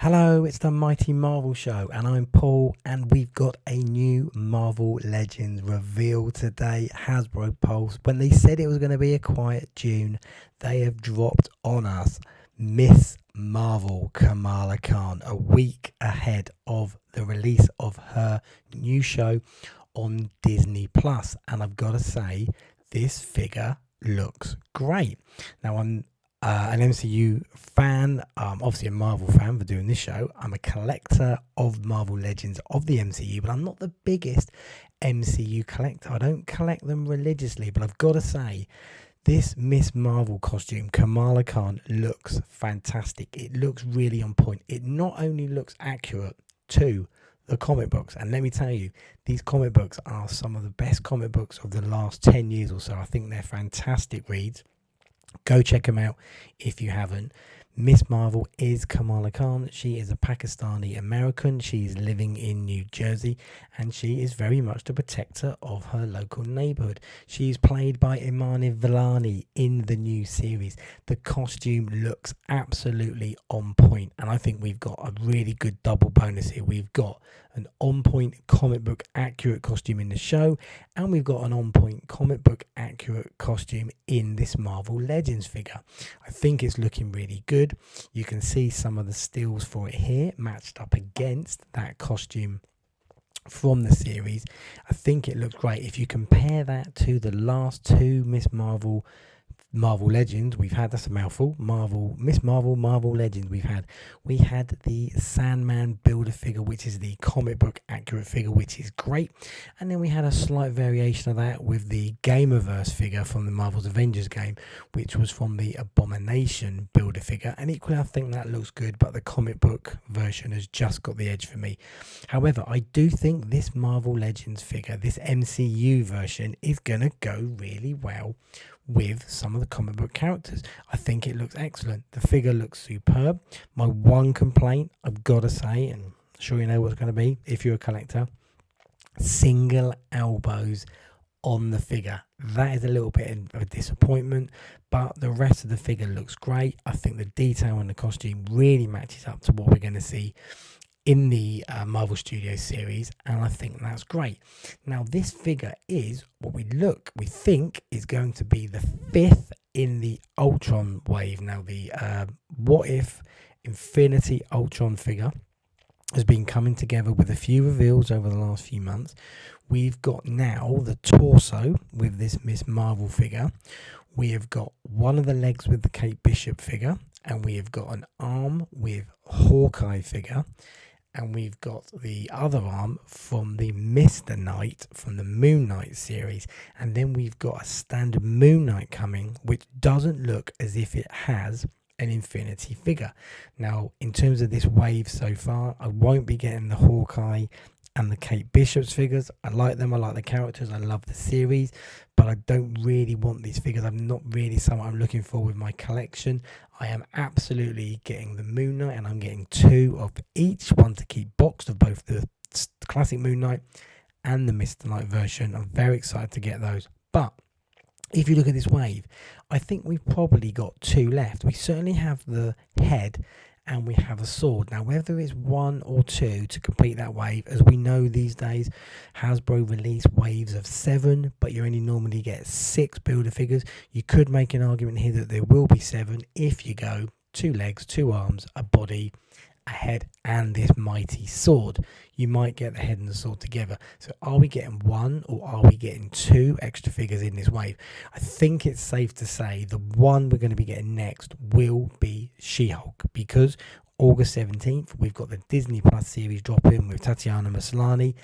Hello, it's the Mighty Marvel Show, and I'm Paul, and we've got a new Marvel Legends reveal today. Hasbro Pulse, when they said it was going to be a quiet June, they have dropped on us Miss Marvel Kamala Khan a week ahead of the release of her new show on Disney Plus. And I've got to say, this figure looks great. Now, I'm an MCU fan, obviously a Marvel fan for doing this show. I'm a collector of Marvel Legends of the MCU, but I'm not the biggest MCU collector. I don't collect them religiously, but I've got to say, this Miss Marvel costume, Kamala Khan, looks fantastic. It looks really on point. It not only looks accurate to the comic books, and let me tell you, these comic books are some of the best comic books of the last 10 years or so. I think they're fantastic reads. Go check them out if you haven't. Miss Marvel is Kamala Khan. She is a Pakistani American. She's living in New Jersey, and she is very much the protector of her local neighborhood. She's played by Imani Vellani in the new series. The costume looks absolutely on point, and I think we've got a really good double bonus here. We've got an on-point comic book accurate costume in the show, and we've got an on-point comic book accurate costume in this Marvel Legends figure. I think it's looking really good. You can see some of the stills for it here matched up against that costume from the series. I think it looks great. If you compare that to the last two Miss Marvel Legends we've had, that's a mouthful, Miss Marvel Legends we had the Sandman builder figure, which is the comic book accurate figure, which is great, and then we had a slight variation of that with the Gamerverse figure from the Marvel's Avengers game, which was from the Abomination builder figure, and equally I think that looks good, but the comic book version has just got the edge for me. However, I do think this Marvel Legends figure, this MCU version, is gonna go really well with some of the comic book characters. I think it looks excellent. The figure looks superb. My one complaint, I've got to say, and I'm sure you know what's going to be if you're a collector, single elbows on the figure. That is a little bit of a disappointment, but the rest of the figure looks great. I think the detail on the costume really matches up to what we're going to see in the Marvel Studios series, and I think that's great. Now, this figure is what we think is going to be the fifth in the Ultron wave. Now, the What If Infinity Ultron figure has been coming together with a few reveals over the last few months. We've got now the torso with this Miss Marvel figure. We have got one of the legs with the Kate Bishop figure, and we have got an arm with Hawkeye figure. And we've got the other arm from the Mr. Knight from the Moon Knight series. And then we've got a standard Moon Knight coming, which doesn't look as if it has an Infinity figure. Now, in terms of this wave so far, I won't be getting the Hawkeye and the Kate Bishop's figures. I like them, I like the characters, I love the series, but I don't really want these figures. I'm not really someone I'm looking for with my collection. I am absolutely getting the Moon Knight, and I'm getting two of each, one to keep boxed of both the classic Moon Knight and the Mr. Knight version. I'm very excited to get those. But if you look at this wave, I think we've probably got two left. We certainly have the head and we have a sword. Now, whether it's one or two to complete that wave, as we know these days, Hasbro release waves of 7, but you only normally get 6 builder figures. You could make an argument here that there will be 7 if you go 2 legs, 2 arms, a body, a head, and this mighty sword. You might get the head and the sword together. So are we getting 1 or are we getting 2 extra figures in this wave? I think it's safe to say the one we're going to be getting next will be She-Hulk, because August 17th we've got the Disney Plus series dropping with Tatiana Maslany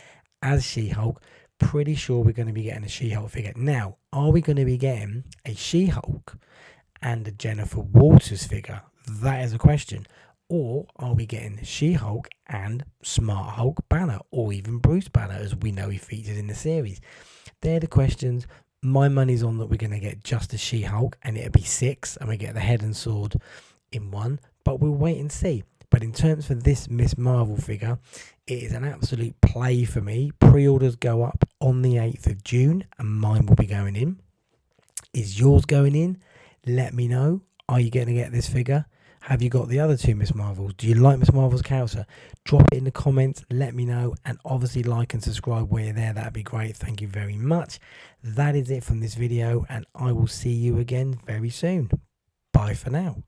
as She-Hulk. Pretty sure we're going to be getting a She-Hulk figure. Now, are we going to be getting a She-Hulk and a Jennifer Walters figure? That is a question. Or are we getting She-Hulk and Smart Hulk Banner, or even Bruce Banner, as we know he features in the series? They're the questions. My money's on that we're going to get just a She-Hulk, and it'll be 6, and we get the head and sword in 1. But we'll wait and see. But in terms of this Miss Marvel figure, it is an absolute play for me. Pre-orders go up on the 8th of June, and mine will be going in. Is yours going in? Let me know. Are you going to get this figure? Have you got the other two Miss Marvels? Do you like Miss Marvel's character? Drop it in the comments, let me know, and obviously like and subscribe while you're there. That'd be great. Thank you very much. That is it from this video, and I will see you again very soon. Bye for now.